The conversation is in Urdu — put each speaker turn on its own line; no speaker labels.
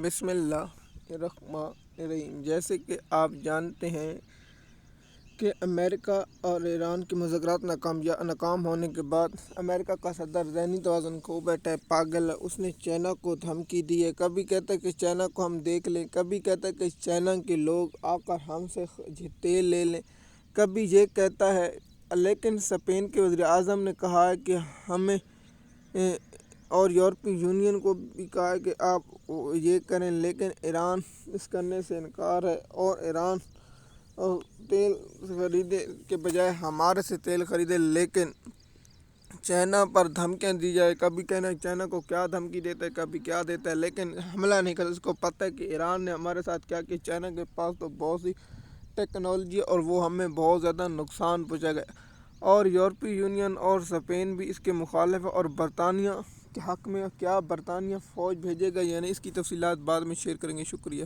بسم اللہ الرحمن الرحیم۔ جیسے کہ آپ جانتے ہیں کہ امریکہ اور ایران کے مذاکرات ناکام ہونے کے بعد امریکہ کا صدر ذہنی توازن کھو بیٹھا ہے، پاگل ہے۔ اس نے چائنا کو دھمکی دی ہے، کبھی کہتا ہے کہ چائنا کو ہم دیکھ لیں، کبھی کہتا ہے کہ چائنا کے لوگ آ کر ہم سے تیل لے لیں، کبھی یہ کہتا ہے۔ لیکن اسپین کے وزیر اعظم نے کہا ہے کہ ہمیں اور یورپی یونین کو بھی کہا ہے کہ آپ یہ کریں، لیکن ایران اس کرنے سے انکار ہے، اور ایران تیل خریدے کے بجائے ہمارے سے تیل خریدے۔ لیکن چائنا پر دھمکیاں دی جائے، کبھی کہنا چائنا کو کیا دھمکی دیتا ہے، کبھی کیا دیتا ہے، لیکن حملہ نہیں کرتا۔ اس کو پتہ ہے کہ ایران نے ہمارے ساتھ کیا کہ چائنا کے پاس تو بہت سی ٹیکنالوجی اور وہ ہمیں بہت زیادہ نقصان پہنچائے گا، اور یورپی یونین اور اسپین بھی اس کے مخالف ہے۔ اور برطانیہ کے حق میں کیا برطانیہ فوج بھیجے گا، یعنی اس کی تفصیلات بعد میں شیئر کریں گے۔ شکریہ۔